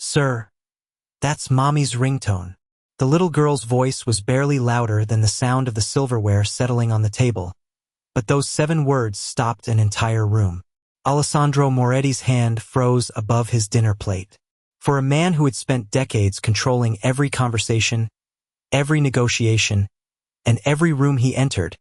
Sir, that's Mommy's ringtone. The little girl's voice was barely louder than the sound of the silverware settling on the table, but those 7 words stopped an entire room. Alessandro Moretti's hand froze above his dinner plate. For a man who had spent decades controlling every conversation, every negotiation, and every room he entered,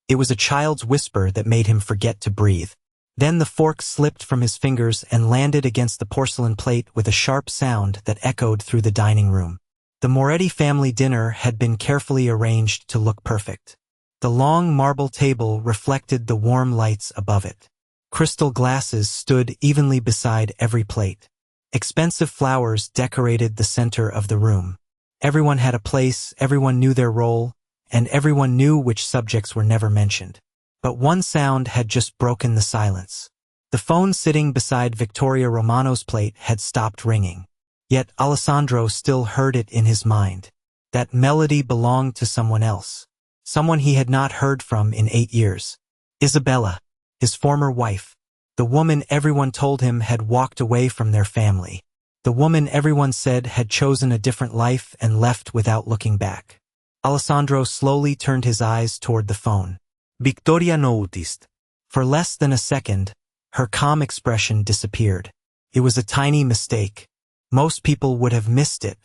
it was a child's whisper that made him forget to breathe. Then the fork slipped from his fingers and landed against the porcelain plate with a sharp sound that echoed through the dining room. The Moretti family dinner had been carefully arranged to look perfect. The long marble table reflected the warm lights above it. Crystal glasses stood evenly beside every plate. Expensive flowers decorated the center of the room. Everyone had a place, everyone knew their role, and everyone knew which subjects were never mentioned. But one sound had just broken the silence. The phone sitting beside Victoria Romano's plate had stopped ringing. Yet Alessandro still heard it in his mind. That melody belonged to someone else. Someone he had not heard from in 8 years. Isabella, his former wife. The woman everyone told him had walked away from their family. The woman everyone said had chosen a different life and left without looking back. Alessandro slowly turned his eyes toward the phone. Victoria noticed. For less than a second, her calm expression disappeared. It was a tiny mistake. Most people would have missed it.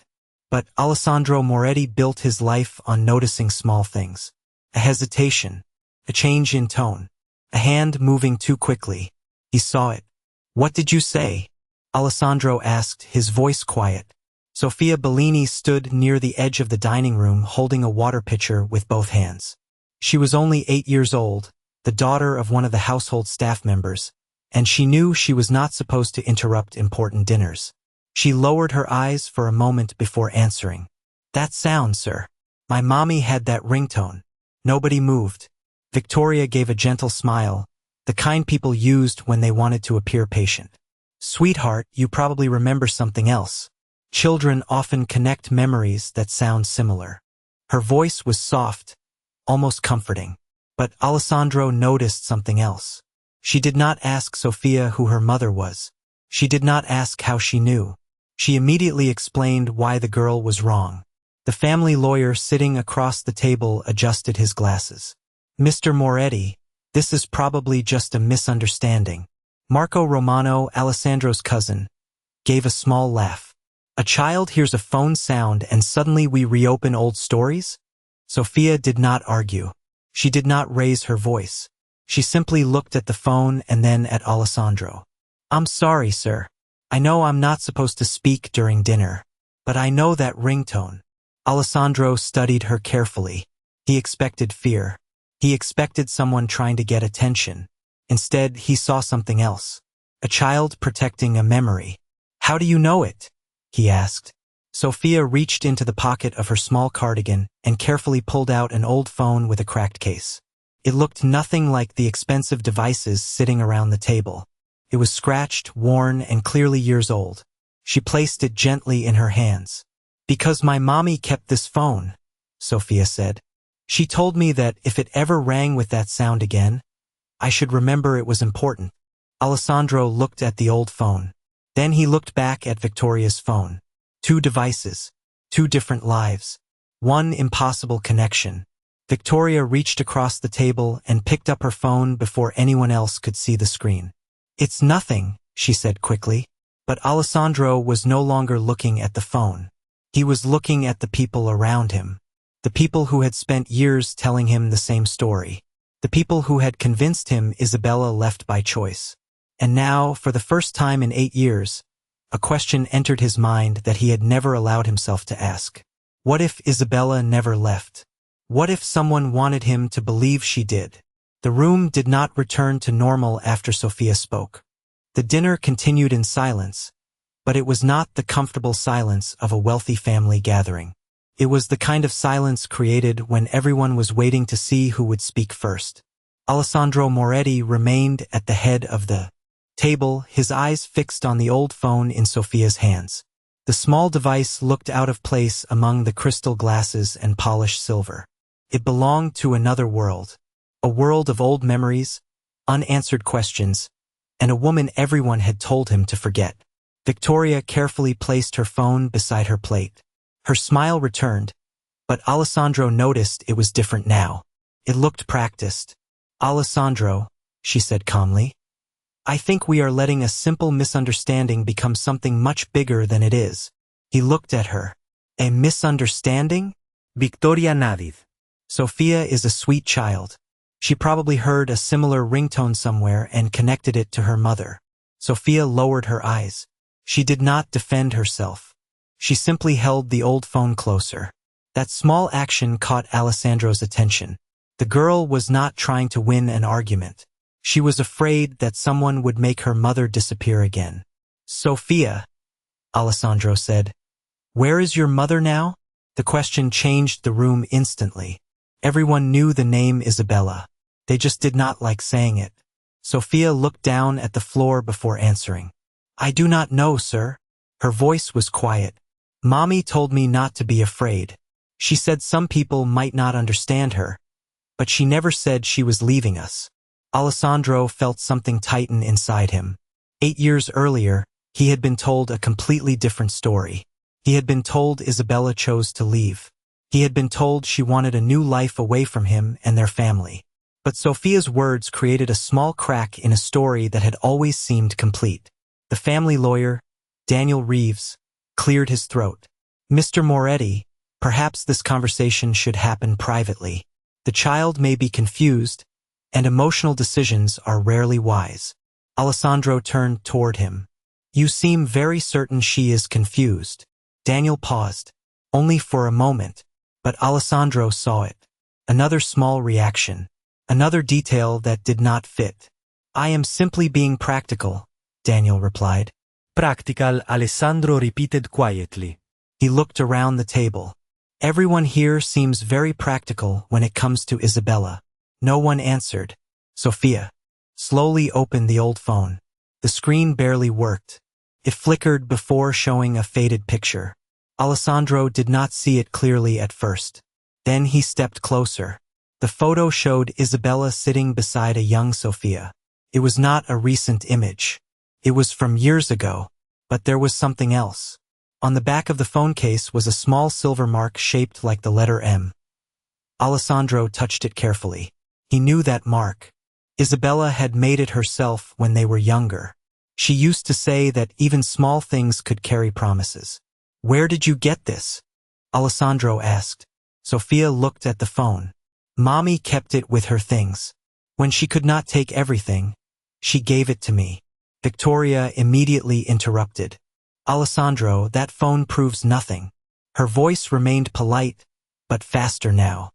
But Alessandro Moretti built his life on noticing small things. A hesitation, a change in tone, a hand moving too quickly. He saw it. "What did you say?" Alessandro asked, his voice quiet. Sofia Bellini stood near the edge of the dining room holding a water pitcher with both hands. She was only 8 years old, the daughter of one of the household staff members, and she knew she was not supposed to interrupt important dinners. She lowered her eyes for a moment before answering. "That sound, sir. My mommy had that ringtone." Nobody moved. Victoria gave a gentle smile, the kind people used when they wanted to appear patient. "Sweetheart, you probably remember something else. Children often connect memories that sound similar." Her voice was soft, almost comforting. But Alessandro noticed something else. She did not ask Sofia who her mother was. She did not ask how she knew. She immediately explained why the girl was wrong. The family lawyer sitting across the table adjusted his glasses. "Mr. Moretti, this is probably just a misunderstanding." Marco Romano, Alessandro's cousin, gave a small laugh. "A child hears a phone sound and suddenly we reopen old stories?" Sofia did not argue. She did not raise her voice. She simply looked at the phone and then at Alessandro. "I'm sorry, sir. I know I'm not supposed to speak during dinner, but I know that ringtone." Alessandro studied her carefully. He expected fear. He expected someone trying to get attention. Instead, he saw something else. A child protecting a memory. "How do you know it?" he asked. Sofia reached into the pocket of her small cardigan and carefully pulled out an old phone with a cracked case. It looked nothing like the expensive devices sitting around the table. It was scratched, worn, and clearly years old. She placed it gently in her hands. "Because my mommy kept this phone," Sofia said. "She told me that if it ever rang with that sound again, I should remember it was important." Alessandro looked at the old phone. Then he looked back at Victoria's phone. 2 devices, 2 different lives, 1 impossible connection. Victoria reached across the table and picked up her phone before anyone else could see the screen. "It's nothing," she said quickly. But Alessandro was no longer looking at the phone. He was looking at the people around him. The people who had spent years telling him the same story. The people who had convinced him Isabella left by choice. And now, for the first time in 8 years, a question entered his mind that he had never allowed himself to ask. What if Isabella never left? What if someone wanted him to believe she did? The room did not return to normal after Sofia spoke. The dinner continued in silence, but it was not the comfortable silence of a wealthy family gathering. It was the kind of silence created when everyone was waiting to see who would speak first. Alessandro Moretti remained at the head of the table, his eyes fixed on the old phone in Sofia's hands. The small device looked out of place among the crystal glasses and polished silver. It belonged to another world. A world of old memories, unanswered questions, and a woman everyone had told him to forget. Victoria carefully placed her phone beside her plate. Her smile returned, but Alessandro noticed it was different now. It looked practiced. "Alessandro," she said calmly, "I think we are letting a simple misunderstanding become something much bigger than it is." He looked at her. "A misunderstanding?" Victoria nodded. Sophia is a sweet child. She probably heard a similar ringtone somewhere and connected it to her mother. Sophia lowered her eyes. She did not defend herself. She simply held the old phone closer. That small action caught Alessandro's attention. The girl was not trying to win an argument. She was afraid that someone would make her mother disappear again. "Sophia," Alessandro said, "where is your mother now?" The question changed the room instantly. Everyone knew the name Isabella. They just did not like saying it. Sophia looked down at the floor before answering. "I do not know, sir." Her voice was quiet. "Mommy told me not to be afraid. She said some people might not understand her, but she never said she was leaving us." Alessandro felt something tighten inside him. 8 years earlier, he had been told a completely different story. He had been told Isabella chose to leave. He had been told she wanted a new life away from him and their family. But Sophia's words created a small crack in a story that had always seemed complete. The family lawyer, Daniel Reeves, cleared his throat. "Mr. Moretti, perhaps this conversation should happen privately. The child may be confused, and emotional decisions are rarely wise." Alessandro turned toward him. "You seem very certain she is confused." Daniel paused, only for a moment, but Alessandro saw it. Another small reaction. Another detail that did not fit. "I am simply being practical," Daniel replied. "Practical," Alessandro repeated quietly. He looked around the table. "Everyone here seems very practical when it comes to Isabella." No one answered. Sophia slowly opened the old phone. The screen barely worked. It flickered before showing a faded picture. Alessandro did not see it clearly at first. Then he stepped closer. The photo showed Isabella sitting beside a young Sophia. It was not a recent image. It was from years ago, but there was something else. On the back of the phone case was a small silver mark shaped like the letter M. Alessandro touched it carefully. He knew that mark. Isabella had made it herself when they were younger. She used to say that even small things could carry promises. "Where did you get this?" Alessandro asked. Sophia looked at the phone. "Mommy kept it with her things. When she could not take everything, she gave it to me." Victoria immediately interrupted. "Alessandro, that phone proves nothing." Her voice remained polite, but faster now.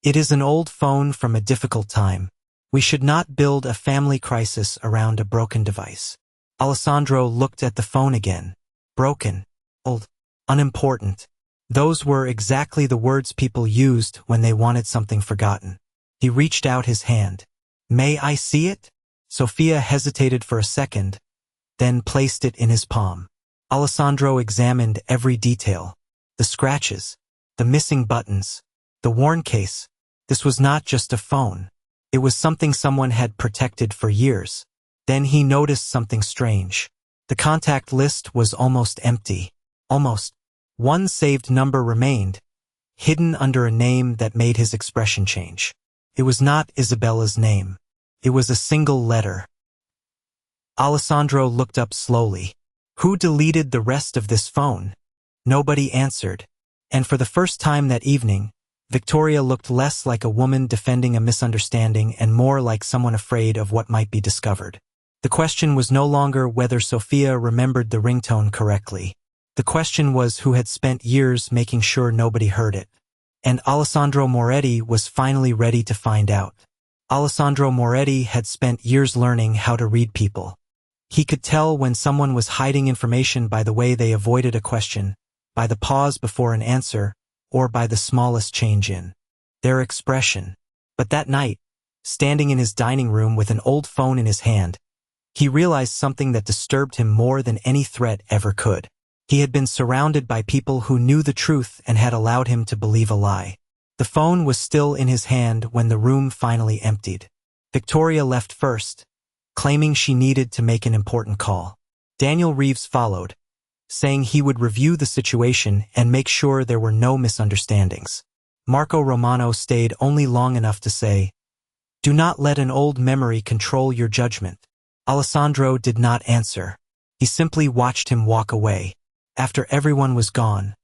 "It is an old phone from a difficult time. We should not build a family crisis around a broken device." Alessandro looked at the phone again. Broken, old, unimportant. Those were exactly the words people used when they wanted something forgotten. He reached out his hand. "May I see it?" Sophia hesitated for a second, then placed it in his palm. Alessandro examined every detail. The scratches, the missing buttons, the worn case. This was not just a phone. It was something someone had protected for years. Then he noticed something strange. The contact list was almost empty. Almost. One saved number remained, hidden under a name that made his expression change. It was not Isabella's name. It was a single letter. Alessandro looked up slowly. Who deleted the rest of this phone? Nobody answered. And for the first time that evening, Victoria looked less like a woman defending a misunderstanding and more like someone afraid of what might be discovered. The question was no longer whether Sophia remembered the ringtone correctly. The question was who had spent years making sure nobody heard it. And Alessandro Moretti was finally ready to find out. Alessandro Moretti had spent years learning how to read people. He could tell when someone was hiding information by the way they avoided a question, by the pause before an answer, or by the smallest change in their expression. But that night, standing in his dining room with an old phone in his hand, he realized something that disturbed him more than any threat ever could. He had been surrounded by people who knew the truth and had allowed him to believe a lie. The phone was still in his hand when the room finally emptied. Victoria left first, claiming she needed to make an important call. Daniel Reeves followed, saying he would review the situation and make sure there were no misunderstandings. Marco Romano stayed only long enough to say, "Do not let an old memory control your judgment." Alessandro did not answer. He simply watched him walk away. After everyone was gone,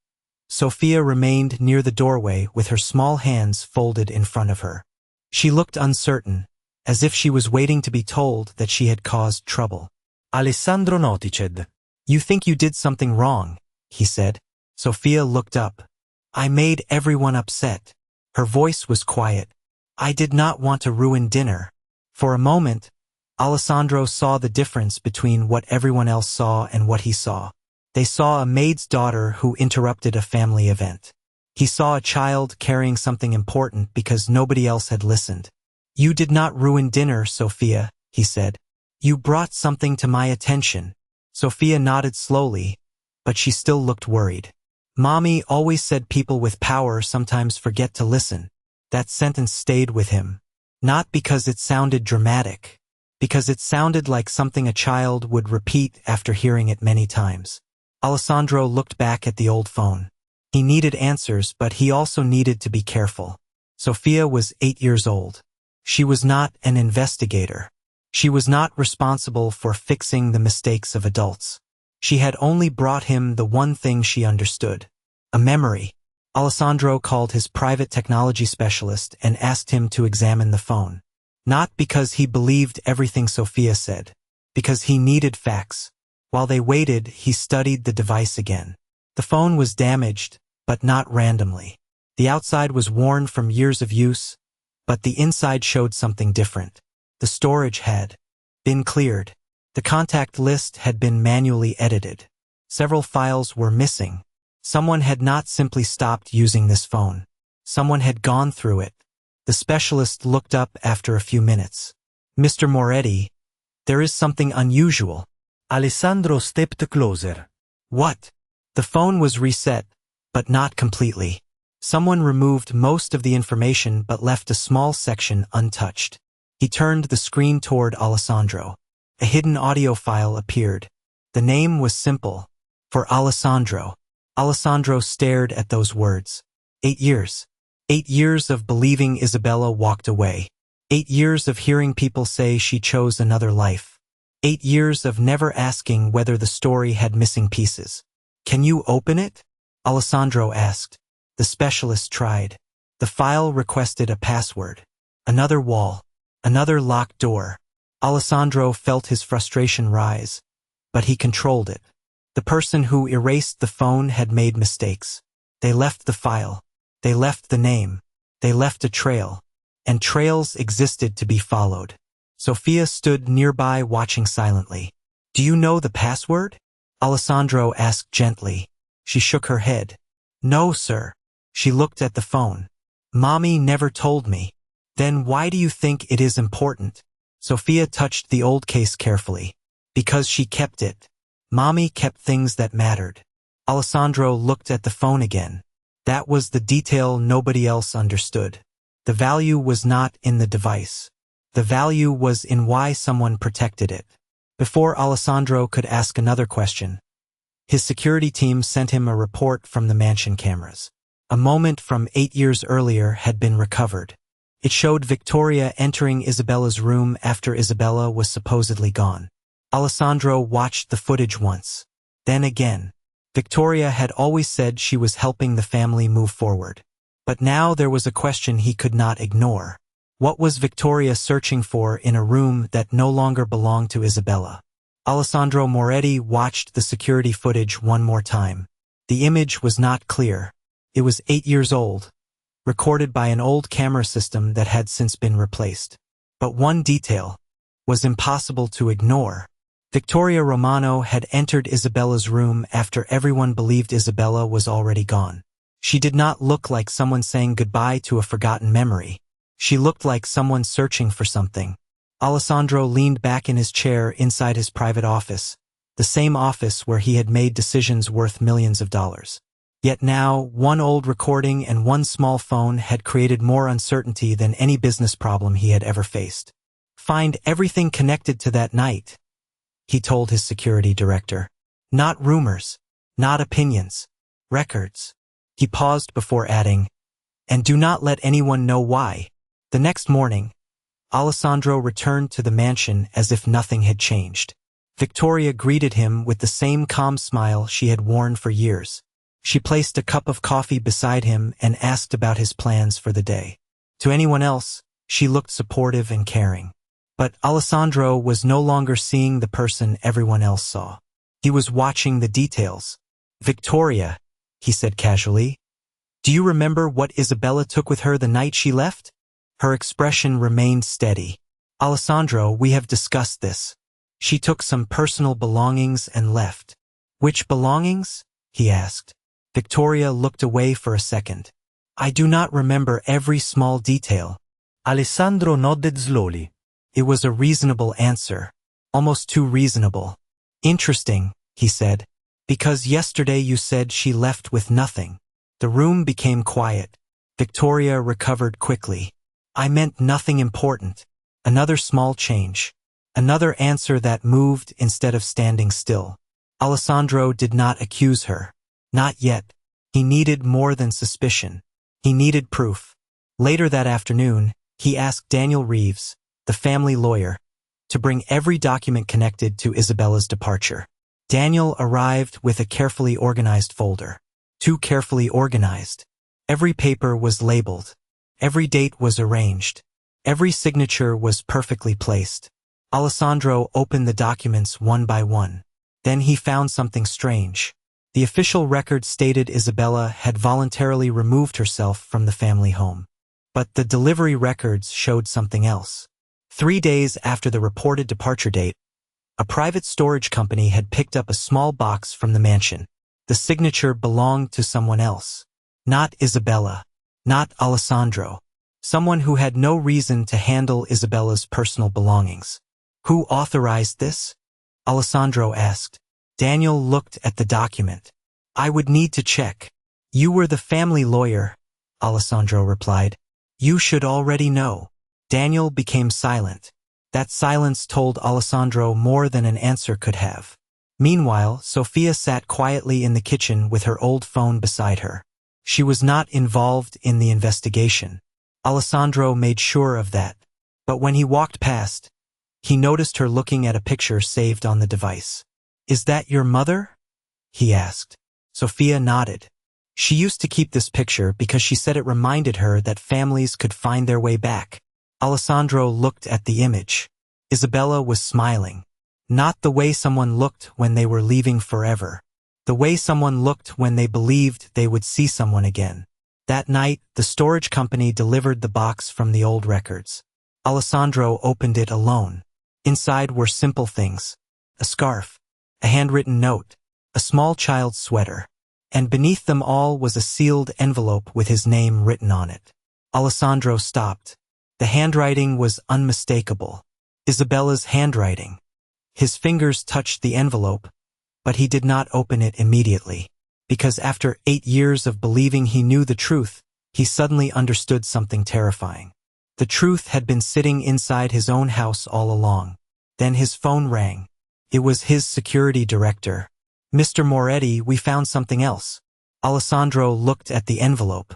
Sophia remained near the doorway with her small hands folded in front of her. She looked uncertain, as if she was waiting to be told that she had caused trouble. Alessandro noticed. "You think you did something wrong," he said. Sophia looked up. "I made everyone upset." Her voice was quiet. "I did not want to ruin dinner." For a moment, Alessandro saw the difference between what everyone else saw and what he saw. They saw a maid's daughter who interrupted a family event. He saw a child carrying something important because nobody else had listened. "You did not ruin dinner, Sophia," he said. "You brought something to my attention." Sophia nodded slowly, but she still looked worried. "Mommy always said people with power sometimes forget to listen." That sentence stayed with him. Not because it sounded dramatic, because it sounded like something a child would repeat after hearing it many times. Alessandro looked back at the old phone. He needed answers, but he also needed to be careful. Sophia was 8 years old. She was not an investigator. She was not responsible for fixing the mistakes of adults. She had only brought him the one thing she understood: a memory. Alessandro called his private technology specialist and asked him to examine the phone. Not because he believed everything Sophia said, because he needed facts. While they waited, he studied the device again. The phone was damaged, but not randomly. The outside was worn from years of use, but the inside showed something different. The storage had been cleared. The contact list had been manually edited. Several files were missing. Someone had not simply stopped using this phone. Someone had gone through it. The specialist looked up after a few minutes. "Mr. Moretti, there is something unusual." Alessandro stepped closer. "What?" The phone was reset, but not completely. Someone removed most of the information but left a small section untouched. He turned the screen toward Alessandro. A hidden audio file appeared. The name was simple: "For Alessandro." Alessandro stared at those words. 8 years. 8 years of believing Isabella walked away. 8 years of hearing people say she chose another life. 8 years of never asking whether the story had missing pieces. "Can you open it?" Alessandro asked. The specialist tried. The file requested a password. Another wall. Another locked door. Alessandro felt his frustration rise, but he controlled it. The person who erased the phone had made mistakes. They left the file. They left the name. They left a trail. And trails existed to be followed. Sophia stood nearby watching silently. "Do you know the password?" Alessandro asked gently. She shook her head. "No, sir." She looked at the phone. "Mommy never told me." "Then why do you think it is important?" Sophia touched the old case carefully. "Because she kept it. Mommy kept things that mattered." Alessandro looked at the phone again. That was the detail nobody else understood. The value was not in the device. The value was in why someone protected it. Before Alessandro could ask another question, his security team sent him a report from the mansion cameras. A moment from 8 years earlier had been recovered. It showed Victoria entering Isabella's room after Isabella was supposedly gone. Alessandro watched the footage once, then again. Victoria had always said she was helping the family move forward. But now there was a question he could not ignore. What was Victoria searching for in a room that no longer belonged to Isabella? Alessandro Moretti watched the security footage one more time. The image was not clear. It was 8 years old, recorded by an old camera system that had since been replaced. But one detail was impossible to ignore. Victoria Romano had entered Isabella's room after everyone believed Isabella was already gone. She did not look like someone saying goodbye to a forgotten memory. She looked like someone searching for something. Alessandro leaned back in his chair inside his private office, the same office where he had made decisions worth millions of dollars. Yet now, one old recording and one small phone had created more uncertainty than any business problem he had ever faced. "Find everything connected to that night," he told his security director. "Not rumors. not opinions. Records. He paused before adding, and do not let anyone know why. The next morning, Alessandro returned to the mansion as if nothing had changed. Victoria greeted him with the same calm smile she had worn for years. She placed a cup of coffee beside him and asked about his plans for the day. To anyone else, she looked supportive and caring. But Alessandro was no longer seeing the person everyone else saw. He was watching the details. Victoria, he said casually, do you remember what Isabella took with her the night she left? Her expression remained steady. Alessandro, we have discussed this. She took some personal belongings and left. Which belongings? He asked. Victoria looked away for a second. I do not remember every small detail. Alessandro nodded slowly. It was a reasonable answer. Almost too reasonable. Interesting, he said. Because yesterday you said she left with nothing. The room became quiet. Victoria recovered quickly. I meant nothing important. Another small change. Another answer that moved instead of standing still. Alessandro did not accuse her. Not yet. He needed more than suspicion. He needed proof. Later that afternoon, he asked Daniel Reeves, the family lawyer, to bring every document connected to Isabella's departure. Daniel arrived with a carefully organized folder. Too carefully organized. Every paper was labeled. Every date was arranged. Every signature was perfectly placed. Alessandro opened the documents one by one. Then he found something strange. The official record stated Isabella had voluntarily removed herself from the family home. But the delivery records showed something else. 3 days after the reported departure date, a private storage company had picked up a small box from the mansion. The signature belonged to someone else. Not Isabella. Not Alessandro. Someone who had no reason to handle Isabella's personal belongings. Who authorized this? Alessandro asked. Daniel looked at the document. I would need to check. You were the family lawyer, Alessandro replied. You should already know. Daniel became silent. That silence told Alessandro more than an answer could have. Meanwhile, Sofia sat quietly in the kitchen with her old phone beside her. She was not involved in the investigation. Alessandro made sure of that. But when he walked past, he noticed her looking at a picture saved on the device. Is that your mother? He asked. Sofia nodded. She used to keep this picture because she said it reminded her that families could find their way back. Alessandro looked at the image. Isabella was smiling. Not the way someone looked when they were leaving forever. The way someone looked when they believed they would see someone again. That night, the storage company delivered the box from the old records. Alessandro opened it alone. Inside were simple things. A scarf. A handwritten note. A small child's sweater. And beneath them all was a sealed envelope with his name written on it. Alessandro stopped. The handwriting was unmistakable. Isabella's handwriting. His fingers touched the envelope, but he did not open it immediately. Because after 8 years of believing he knew the truth, he suddenly understood something terrifying. The truth had been sitting inside his own house all along. Then his phone rang. It was his security director. Mr. Moretti, we found something else. Alessandro looked at the envelope.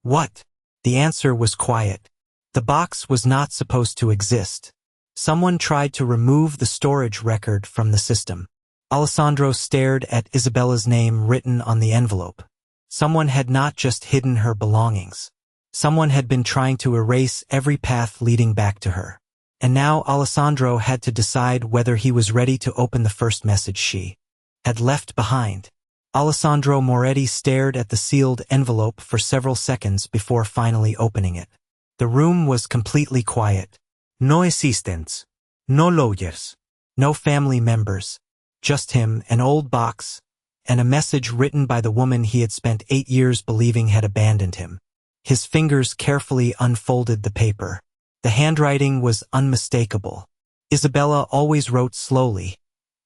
What? The answer was quiet. The box was not supposed to exist. Someone tried to remove the storage record from the system. Alessandro stared at Isabella's name written on the envelope. Someone had not just hidden her belongings. Someone had been trying to erase every path leading back to her. And now Alessandro had to decide whether he was ready to open the first message she had left behind. Alessandro Moretti stared at the sealed envelope for several seconds before finally opening it. The room was completely quiet. No assistants. No lawyers. No family members. Just him, an old box, and a message written by the woman he had spent 8 years believing had abandoned him. His fingers carefully unfolded the paper. The handwriting was unmistakable. Isabella always wrote slowly,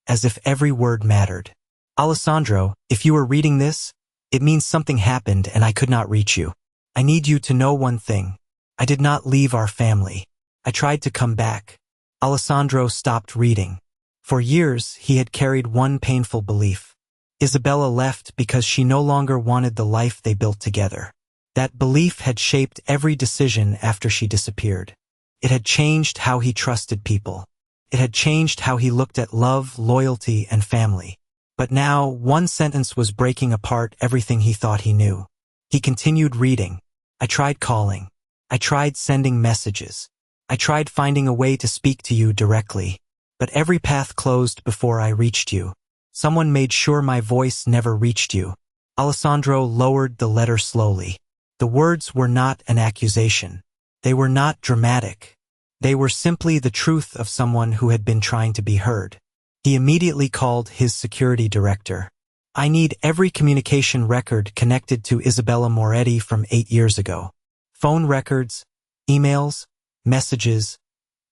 as if every word mattered. Alessandro, if you are reading this, it means something happened and I could not reach you. I need you to know one thing. I did not leave our family. I tried to come back. Alessandro stopped reading. For years, he had carried one painful belief. Isabella left because she no longer wanted the life they built together. That belief had shaped every decision after she disappeared. It had changed how he trusted people. It had changed how he looked at love, loyalty, and family. But now, one sentence was breaking apart everything he thought he knew. He continued reading. I tried calling. I tried sending messages. I tried finding a way to speak to you directly. But every path closed before I reached you. Someone made sure my voice never reached you. Alessandro lowered the letter slowly. The words were not an accusation. They were not dramatic. They were simply the truth of someone who had been trying to be heard. He immediately called his security director. I need every communication record connected to Isabella Moretti from 8 years ago. Phone records, emails, messages,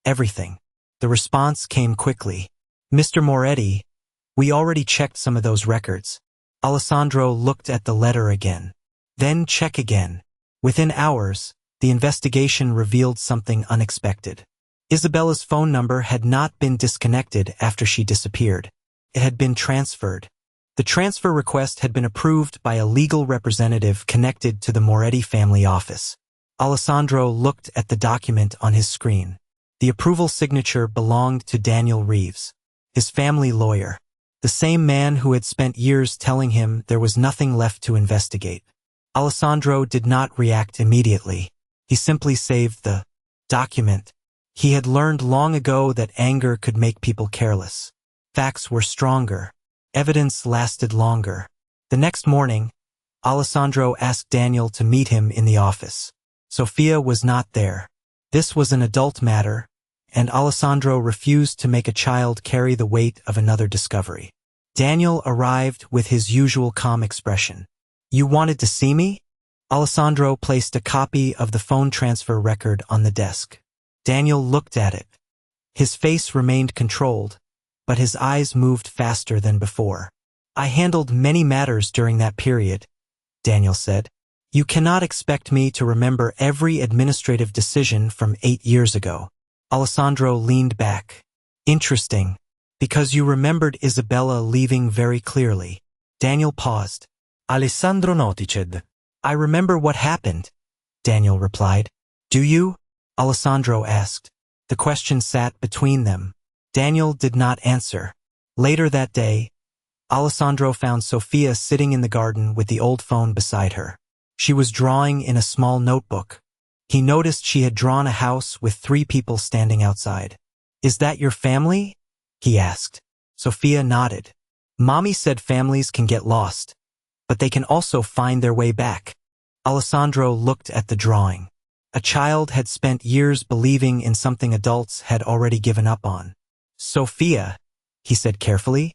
everything. The response came quickly. Mr. Moretti, we already checked some of those records. Alessandro looked at the letter again. Then check again. Within hours, the investigation revealed something unexpected. Isabella's phone number had not been disconnected after she disappeared. It had been transferred. The transfer request had been approved by a legal representative connected to the Moretti family office. Alessandro looked at the document on his screen. The approval signature belonged to Daniel Reeves, his family lawyer, the same man who had spent years telling him there was nothing left to investigate. Alessandro did not react immediately. He simply saved the document. He had learned long ago that anger could make people careless. Facts were stronger. Evidence lasted longer. The next morning, Alessandro asked Daniel to meet him in the office. Sophia was not there. This was an adult matter, and Alessandro refused to make a child carry the weight of another discovery. Daniel arrived with his usual calm expression. You wanted to see me? Alessandro placed a copy of the phone transfer record on the desk. Daniel looked at it. His face remained controlled, but his eyes moved faster than before. I handled many matters during that period, Daniel said. You cannot expect me to remember every administrative decision from 8 years ago. Alessandro leaned back. Interesting, because you remembered Isabella leaving very clearly. Daniel paused. Alessandro noticed. I remember what happened, Daniel replied. Do you? Alessandro asked. The question sat between them. Daniel did not answer. Later that day, Alessandro found Sophia sitting in the garden with the old phone beside her. She was drawing in a small notebook. He noticed she had drawn a house with 3 people standing outside. Is that your family? He asked. Sophia nodded. Mommy said families can get lost, but they can also find their way back. Alessandro looked at the drawing. A child had spent years believing in something adults had already given up on. Sophia, he said carefully,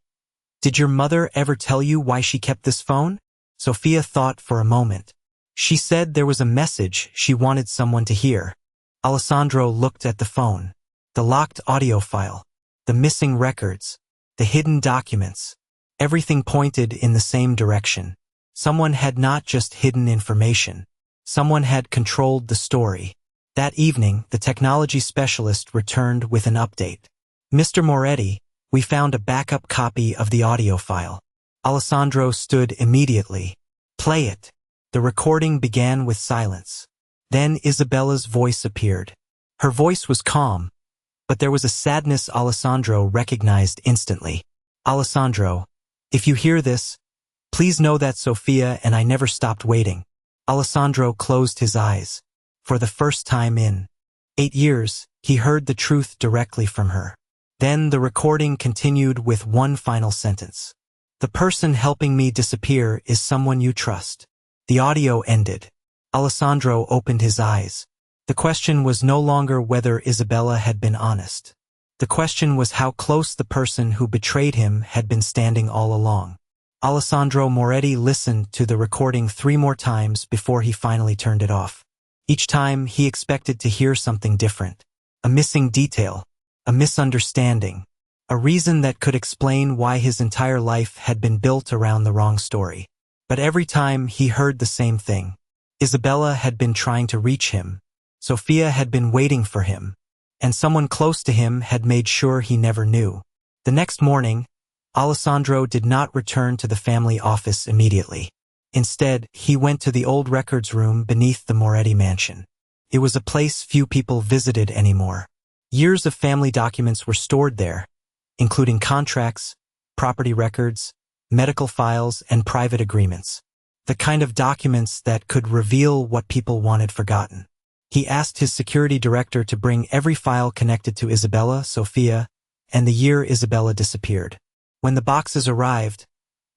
did your mother ever tell you why she kept this phone? Sophia thought for a moment. She said there was a message she wanted someone to hear. Alessandro looked at the phone. The locked audio file, the missing records, the hidden documents. Everything pointed in the same direction. Someone had not just hidden information. Someone had controlled the story. That evening, the technology specialist returned with an update. Mr. Moretti, we found a backup copy of the audio file. Alessandro stood immediately. Play it. The recording began with silence. Then Isabella's voice appeared. Her voice was calm, but there was a sadness Alessandro recognized instantly. Alessandro, if you hear this, please know that Sophia and I never stopped waiting. Alessandro closed his eyes. For the first time in 8 years, he heard the truth directly from her. Then the recording continued with one final sentence. The person helping me disappear is someone you trust. The audio ended. Alessandro opened his eyes. The question was no longer whether Isabella had been honest. The question was how close the person who betrayed him had been standing all along. Alessandro Moretti listened to the recording 3 more times before he finally turned it off. Each time he expected to hear something different. A missing detail, a misunderstanding, a reason that could explain why his entire life had been built around the wrong story. But every time he heard the same thing. Isabella had been trying to reach him. Sophia had been waiting for him. And someone close to him had made sure he never knew. The next morning, Alessandro did not return to the family office immediately. Instead, he went to the old records room beneath the Moretti mansion. It was a place few people visited anymore. Years of family documents were stored there, including contracts, property records, medical files, and private agreements. The kind of documents that could reveal what people wanted forgotten. He asked his security director to bring every file connected to Isabella, Sofia, and the year Isabella disappeared. When the boxes arrived,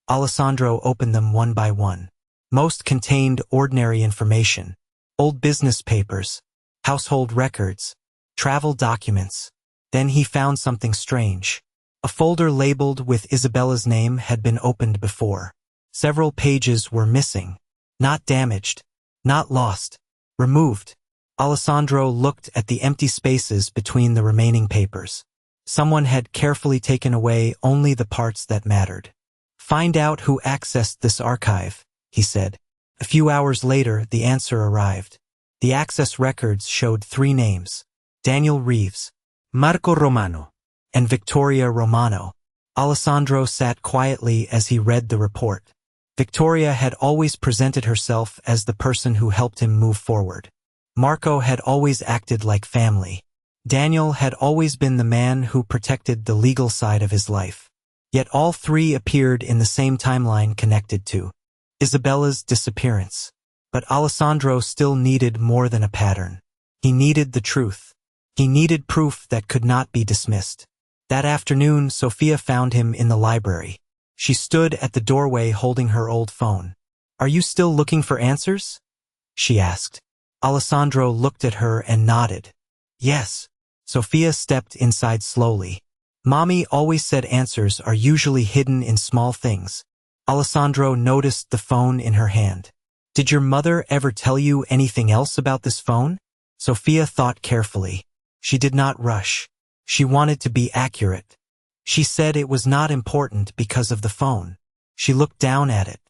Alessandro opened them one by one. Most contained ordinary information: old business papers, household records, travel documents. Then he found something strange. A folder labeled with Isabella's name had been opened before. Several pages were missing. Not damaged, not lost, removed. Alessandro looked at the empty spaces between the remaining papers. Someone had carefully taken away only the parts that mattered. "Find out who accessed this archive," he said. A few hours later, the answer arrived. The access records showed 3 names: Daniel Reeves, Marco Romano. and Victoria Romano. Alessandro sat quietly as he read the report. Victoria had always presented herself as the person who helped him move forward. Marco had always acted like family. Daniel had always been the man who protected the legal side of his life. Yet all 3 appeared in the same timeline connected to Isabella's disappearance. But Alessandro still needed more than a pattern. He needed the truth. He needed proof that could not be dismissed. That afternoon, Sofia found him in the library. She stood at the doorway holding her old phone. "Are you still looking for answers?" she asked. Alessandro looked at her and nodded. "Yes." Sofia stepped inside slowly. "Mommy always said answers are usually hidden in small things." Alessandro noticed the phone in her hand. "Did your mother ever tell you anything else about this phone?" Sofia thought carefully. She did not rush. She wanted to be accurate. She said it was not important because of the phone. She looked down at it.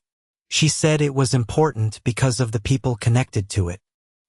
She said it was important because of the people connected to it.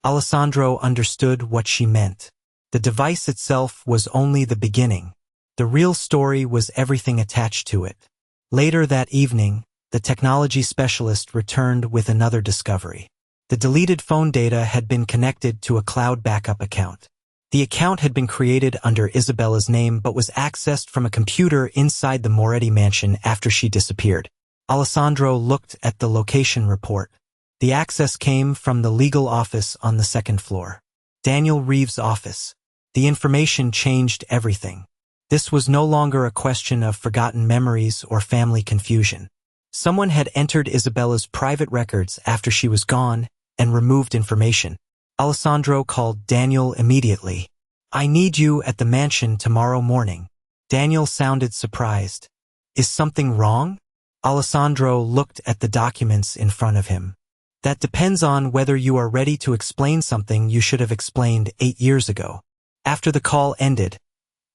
Alessandro understood what she meant. The device itself was only the beginning. The real story was everything attached to it. Later that evening, the technology specialist returned with another discovery. The deleted phone data had been connected to a cloud backup account. The account had been created under Isabella's name but was accessed from a computer inside the Moretti mansion after she disappeared. Alessandro looked at the location report. The access came from the legal office on the 2nd floor. Daniel Reeves' office. The information changed everything. This was no longer a question of forgotten memories or family confusion. Someone had entered Isabella's private records after she was gone and removed information. Alessandro called Daniel immediately. "I need you at the mansion tomorrow morning." Daniel sounded surprised. "Is something wrong?" Alessandro looked at the documents in front of him. "That depends on whether you are ready to explain something you should have explained 8 years ago." After the call ended,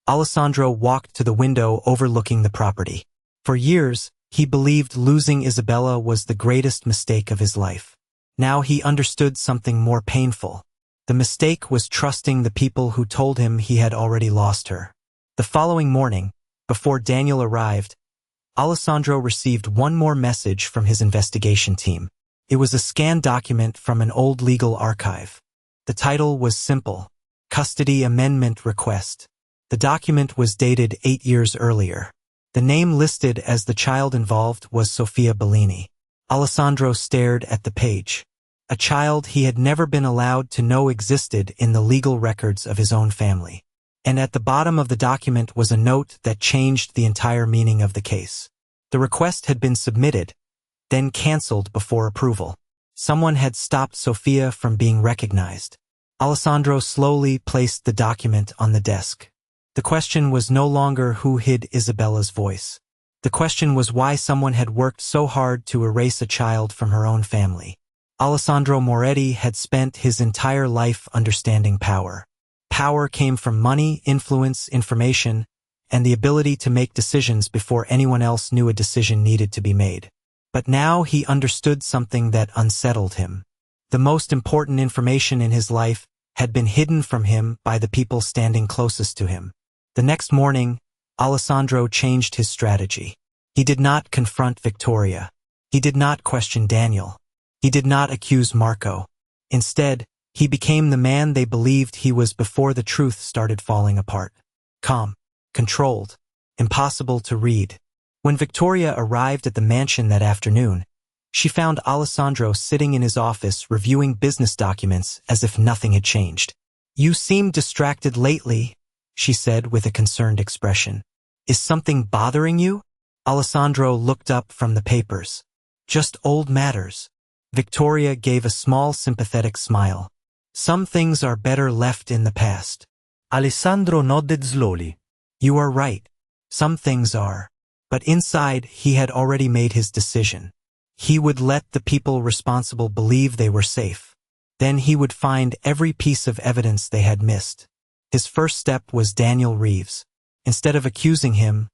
Alessandro walked to the window overlooking the property. For years, he believed losing Isabella was the greatest mistake of his life. Now he understood something more painful. The mistake was trusting the people who told him he had already lost her. The following morning, before Daniel arrived, Alessandro received one more message from his investigation team. It was a scanned document from an old legal archive. The title was simple: Custody Amendment Request. The document was dated 8 years earlier. The name listed as the child involved was Sofia Bellini. Alessandro stared at the page. A child he had never been allowed to know existed in the legal records of his own family. And at the bottom of the document was a note that changed the entire meaning of the case. The request had been submitted, then cancelled before approval. Someone had stopped Sofia from being recognized. Alessandro slowly placed the document on the desk. The question was no longer who hid Isabella's voice. The question was why someone had worked so hard to erase a child from her own family. Alessandro Moretti had spent his entire life understanding power. Power came from money, influence, information, and the ability to make decisions before anyone else knew a decision needed to be made. But now he understood something that unsettled him. The most important information in his life had been hidden from him by the people standing closest to him. The next morning, Alessandro changed his strategy. He did not confront Victoria. He did not question Daniel. He did not accuse Marco. Instead, he became the man they believed he was before the truth started falling apart. Calm, controlled, impossible to read. When Victoria arrived at the mansion that afternoon, she found Alessandro sitting in his office reviewing business documents as if nothing had changed. "You seem distracted lately," she said with a concerned expression. "Is something bothering you?" Alessandro looked up from the papers. "Just old matters." Victoria gave a small sympathetic smile. "Some things are better left in the past." Alessandro nodded slowly. "You are right. Some things are." But inside, he had already made his decision. He would let the people responsible believe they were safe. Then he would find every piece of evidence they had missed. His first step was Daniel Reeves. Instead of accusing him,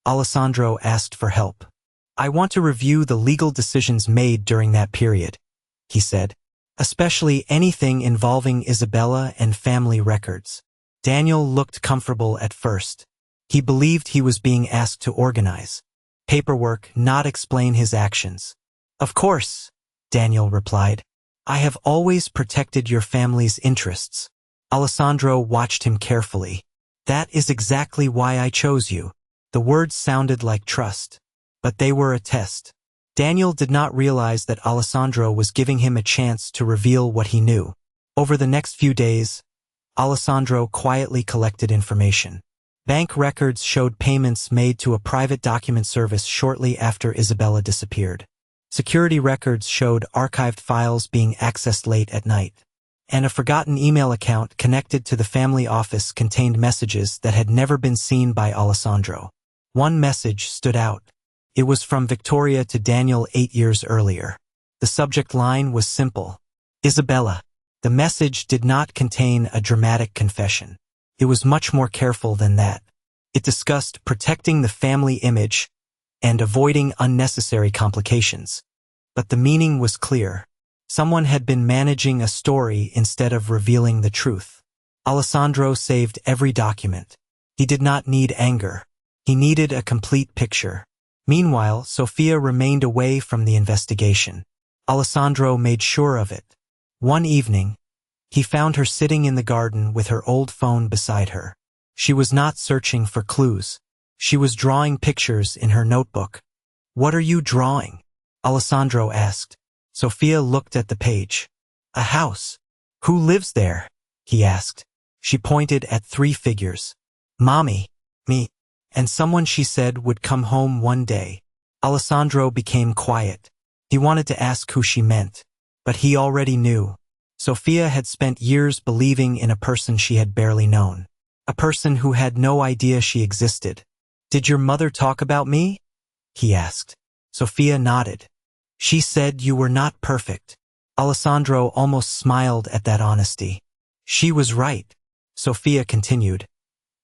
Alessandro asked for help. "I want to review the legal decisions made during that period," he said, "especially anything involving Isabella and family records." Daniel looked comfortable at first. He believed he was being asked to organize paperwork, not explain his actions. "Of course," Daniel replied. "I have always protected your family's interests." Alessandro watched him carefully. "That is exactly why I chose you." The words sounded like trust, but they were a test. Daniel did not realize that Alessandro was giving him a chance to reveal what he knew. Over the next few days, Alessandro quietly collected information. Bank records showed payments made to a private document service shortly after Isabella disappeared. Security records showed archived files being accessed late at night. And a forgotten email account connected to the family office contained messages that had never been seen by Alessandro. One message stood out. It was from Victoria to Daniel 8 years earlier. The subject line was simple: Isabella. The message did not contain a dramatic confession. It was much more careful than that. It discussed protecting the family image and avoiding unnecessary complications. But the meaning was clear. Someone had been managing a story instead of revealing the truth. Alessandro saved every document. He did not need anger. He needed a complete picture. Meanwhile, Sofia remained away from the investigation. Alessandro made sure of it. One evening, he found her sitting in the garden with her old phone beside her. She was not searching for clues. She was drawing pictures in her notebook. "What are you drawing?" Alessandro asked. Sofia looked at the page. "A house." "Who lives there?" he asked. She pointed at 3 figures. "Mommy, me, and someone she said would come home one day." Alessandro became quiet. He wanted to ask who she meant, but he already knew. Sofia had spent years believing in a person she had barely known. A person who had no idea she existed. "Did your mother talk about me?" he asked. Sofia nodded. "She said you were not perfect." Alessandro almost smiled at that honesty. "She was right," Sofia continued.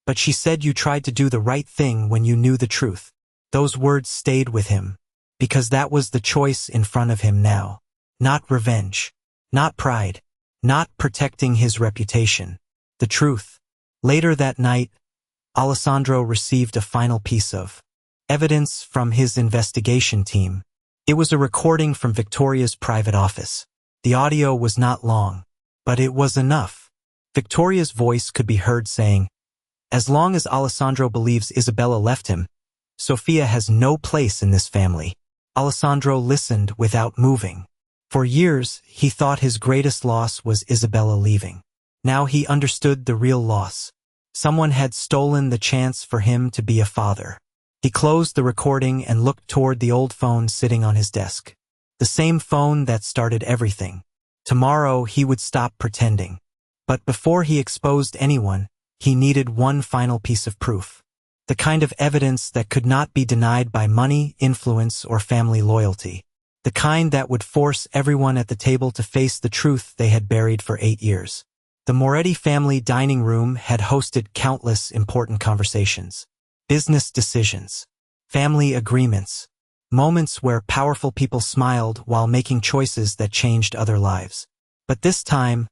"But she said you tried to do the right thing when you knew the truth." Those words stayed with him, because that was the choice in front of him now. Not revenge. Not pride. Not protecting his reputation. The truth. Later that night, Alessandro received a final piece of evidence from his investigation team. It was a recording from Victoria's private office. The audio was not long, but it was enough. Victoria's voice could be heard saying, "As long as Alessandro believes Isabella left him, Sofia has no place in this family." Alessandro listened without moving. For years, he thought his greatest loss was Isabella leaving. Now he understood the real loss. Someone had stolen the chance for him to be a father. He closed the recording and looked toward the old phone sitting on his desk. The same phone that started everything. Tomorrow he would stop pretending. But before he exposed anyone, he needed one final piece of proof. The kind of evidence that could not be denied by money, influence, or family loyalty. The kind that would force everyone at the table to face the truth they had buried for 8 years. The Moretti family dining room had hosted countless important conversations. Business decisions. Family agreements. Moments where powerful people smiled while making choices that changed other lives. But this time,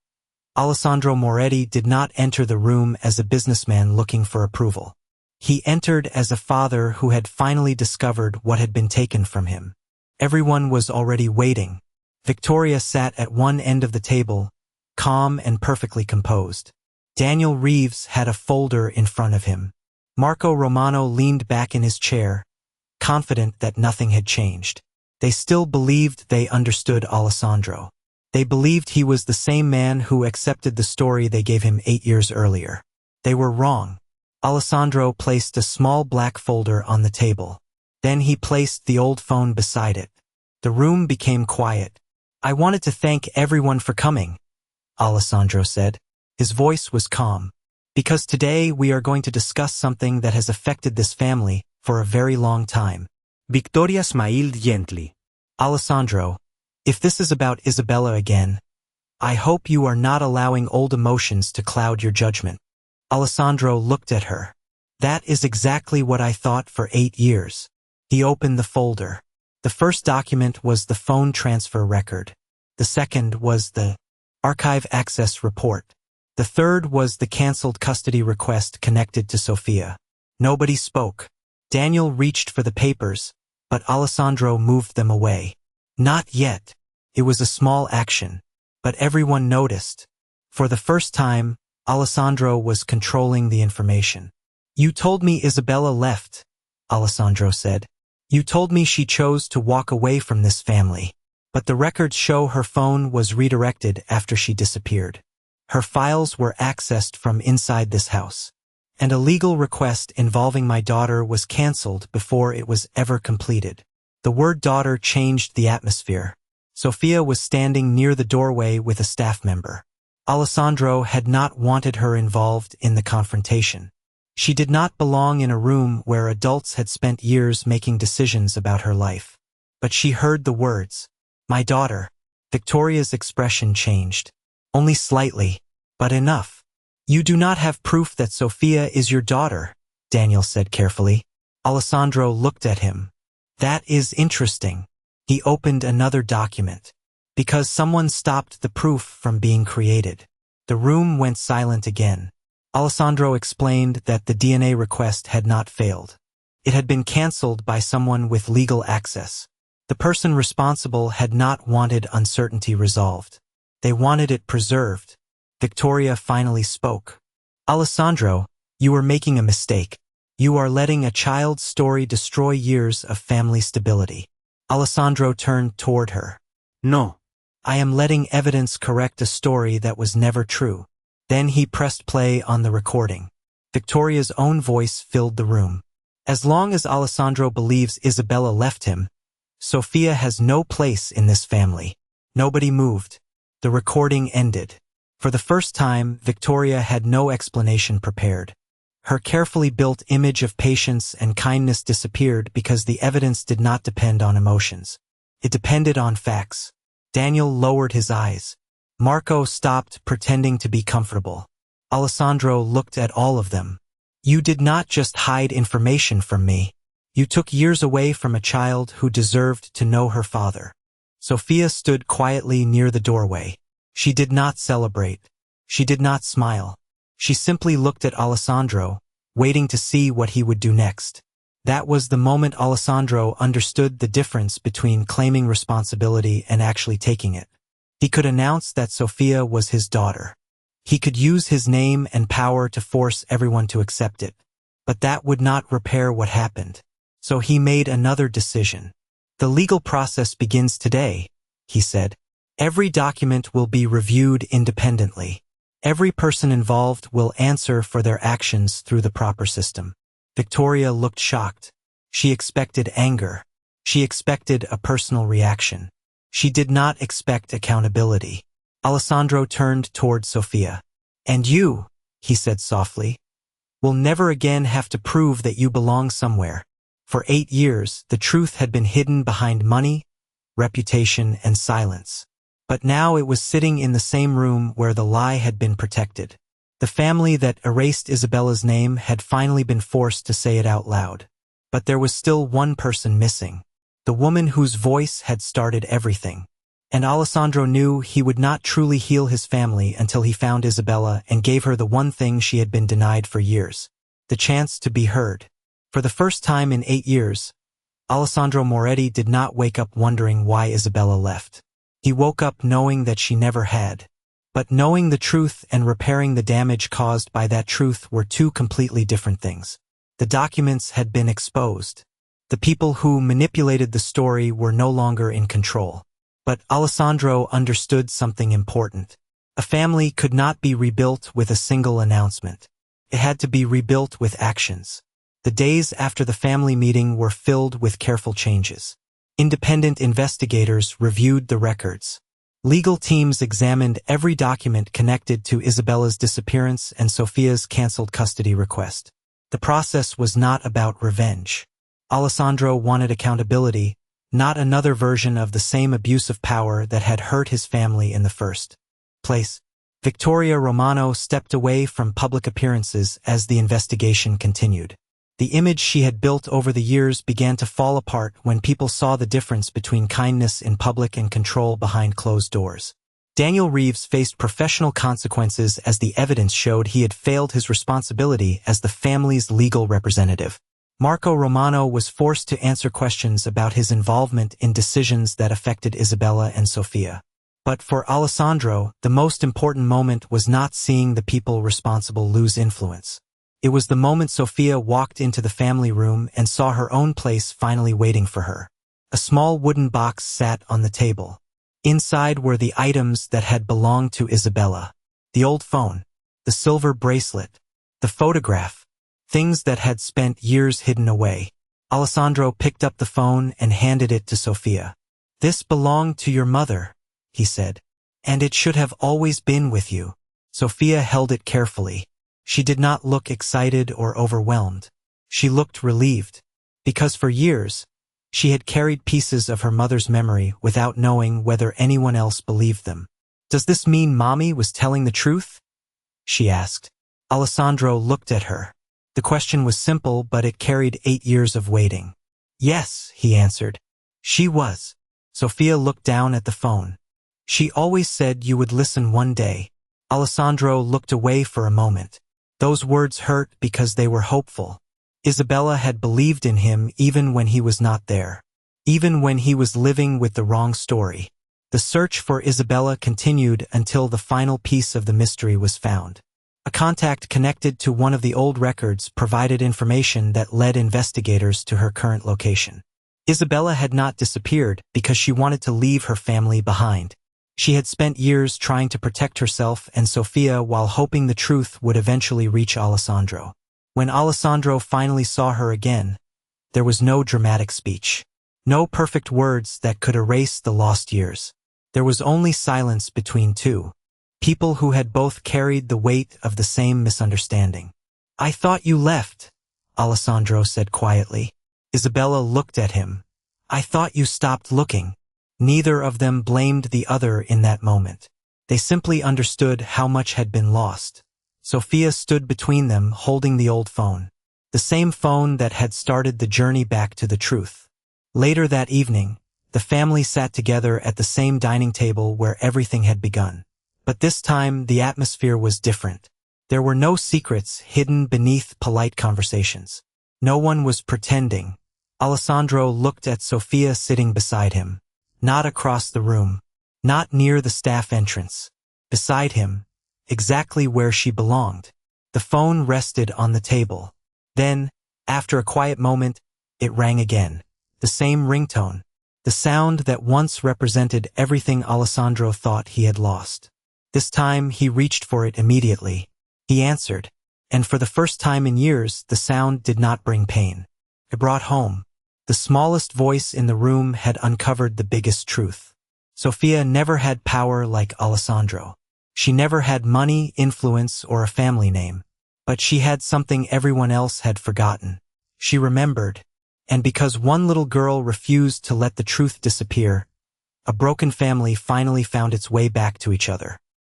Alessandro Moretti did not enter the room as a businessman looking for approval. He entered as a father who had finally discovered what had been taken from him. Everyone was already waiting. Victoria sat at one end of the table, calm and perfectly composed. Daniel Reeves had a folder in front of him. Marco Romano leaned back in his chair, confident that nothing had changed. They still believed they understood Alessandro. They believed he was the same man who accepted the story they gave him 8 years earlier. They were wrong. Alessandro placed a small black folder on the table. Then he placed the old phone beside it. The room became quiet. "I wanted to thank everyone for coming," Alessandro said. His voice was calm. "Because today we are going to discuss something that has affected this family for a very long time." Victoria smiled gently. "Alessandro, if this is about Isabella again, I hope you are not allowing old emotions to cloud your judgment." Alessandro looked at her. "That is exactly what I thought for 8 years." He opened the folder. The first document was the phone transfer record. The second was the archive access report. The third was the cancelled custody request connected to Sophia. Nobody spoke. Daniel reached for the papers, but Alessandro moved them away. Not yet. It was a small action, but everyone noticed. For the first time, Alessandro was controlling the information. "You told me Isabella left," Alessandro said. "You told me she chose to walk away from this family. But the records show her phone was redirected after she disappeared. Her files were accessed from inside this house. And a legal request involving my daughter was cancelled before it was ever completed." The word daughter changed the atmosphere. Sophia was standing near the doorway with a staff member. Alessandro had not wanted her involved in the confrontation. She did not belong in a room where adults had spent years making decisions about her life. But she heard the words, "My daughter." Victoria's expression changed. "Only slightly, but enough." "You do not have proof that Sophia is your daughter," Daniel said carefully. Alessandro looked at him. "That is interesting." He opened another document. "Because someone stopped the proof from being created." The room went silent again. Alessandro explained that the DNA request had not failed. It had been cancelled by someone with legal access. The person responsible had not wanted uncertainty resolved. They wanted it preserved. Victoria finally spoke. "Alessandro, you are making a mistake. You are letting a child's story destroy years of family stability." Alessandro turned toward her. "No." "I am letting evidence correct a story that was never true." Then he pressed play on the recording. Victoria's own voice filled the room. "As long as Alessandro believes Isabella left him, Sophia has no place in this family." Nobody moved. The recording ended. For the first time, Victoria had no explanation prepared. Her carefully built image of patience and kindness disappeared because the evidence did not depend on emotions. It depended on facts. Daniel lowered his eyes. Marco stopped pretending to be comfortable. Alessandro looked at all of them. "You did not just hide information from me. You took years away from a child who deserved to know her father." Sophia stood quietly near the doorway. She did not celebrate. She did not smile. She simply looked at Alessandro, waiting to see what he would do next. That was the moment Alessandro understood the difference between claiming responsibility and actually taking it. He could announce that Sophia was his daughter. He could use his name and power to force everyone to accept it. But that would not repair what happened. So he made another decision. "The legal process begins today," he said. "Every document will be reviewed independently. Every person involved will answer for their actions through the proper system." Victoria looked shocked. She expected anger. She expected a personal reaction. She did not expect accountability. Alessandro turned toward Sophia. "And you," he said softly, "will never again have to prove that you belong somewhere." For 8 years, the truth had been hidden behind money, reputation, and silence. But now it was sitting in the same room where the lie had been protected. The family that erased Isabella's name had finally been forced to say it out loud. But there was still one person missing. The woman whose voice had started everything. And Alessandro knew he would not truly heal his family until he found Isabella and gave her the one thing she had been denied for years. the chance to be heard. For the first time in 8 years, Alessandro Moretti did not wake up wondering why Isabella left. He woke up knowing that she never had. But knowing the truth and repairing the damage caused by that truth were two completely different things. The documents had been exposed. The people who manipulated the story were no longer in control. But Alessandro understood something important. A family could not be rebuilt with a single announcement. It had to be rebuilt with actions. The days after the family meeting were filled with careful changes. Independent investigators reviewed the records. Legal teams examined every document connected to Isabella's disappearance and Sofia's canceled custody request. The process was not about revenge. Alessandro wanted accountability, not another version of the same abuse of power that had hurt his family in the first place. Victoria Romano stepped away from public appearances as the investigation continued. The image she had built over the years began to fall apart when people saw the difference between kindness in public and control behind closed doors. Daniel Reeves faced professional consequences as the evidence showed he had failed his responsibility as the family's legal representative. Marco Romano was forced to answer questions about his involvement in decisions that affected Isabella and Sofia. But for Alessandro, the most important moment was not seeing the people responsible lose influence. It was the moment Sofia walked into the family room and saw her own place finally waiting for her. A small wooden box sat on the table. Inside were the items that had belonged to Isabella. The old phone, the silver bracelet, the photograph, things that had spent years hidden away. Alessandro picked up the phone and handed it to Sofia. "This belonged to your mother," he said, "and it should have always been with you." Sofia held it carefully. She did not look excited or overwhelmed. She looked relieved, because for years, she had carried pieces of her mother's memory without knowing whether anyone else believed them. "Does this mean Mommy was telling the truth?" she asked. Alessandro looked at her. The question was simple, but it carried 8 years of waiting. "Yes," he answered. "She was." Sofia looked down at the phone. "She always said you would listen one day." Alessandro looked away for a moment. Those words hurt because they were hopeful. Isabella had believed in him even when he was not there. Even when he was living with the wrong story. The search for Isabella continued until the final piece of the mystery was found. A contact connected to one of the old records provided information that led investigators to her current location. Isabella had not disappeared because she wanted to leave her family behind. She had spent years trying to protect herself and Sofia while hoping the truth would eventually reach Alessandro. When Alessandro finally saw her again, there was no dramatic speech. No perfect words that could erase the lost years. There was only silence between two. People who had both carried the weight of the same misunderstanding. "I thought you left," Alessandro said quietly. Isabella looked at him. "I thought you stopped looking." Neither of them blamed the other in that moment. They simply understood how much had been lost. Sofia stood between them, holding the old phone. The same phone that had started the journey back to the truth. Later that evening, the family sat together at the same dining table where everything had begun. But this time, the atmosphere was different. There were no secrets hidden beneath polite conversations. No one was pretending. Alessandro looked at Sofia sitting beside him. Not across the room. Not near the staff entrance. Beside him, exactly where she belonged. The phone rested on the table. Then, after a quiet moment, it rang again. The same ringtone. The sound that once represented everything Alessandro thought he had lost. This time, he reached for it immediately. He answered, and for the first time in years, the sound did not bring pain. It brought home. The smallest voice in the room had uncovered the biggest truth. Sofia never had power like Alessandro. She never had money, influence, or a family name. But she had something everyone else had forgotten. She remembered. And because one little girl refused to let the truth disappear, a broken family finally found its way back to each other.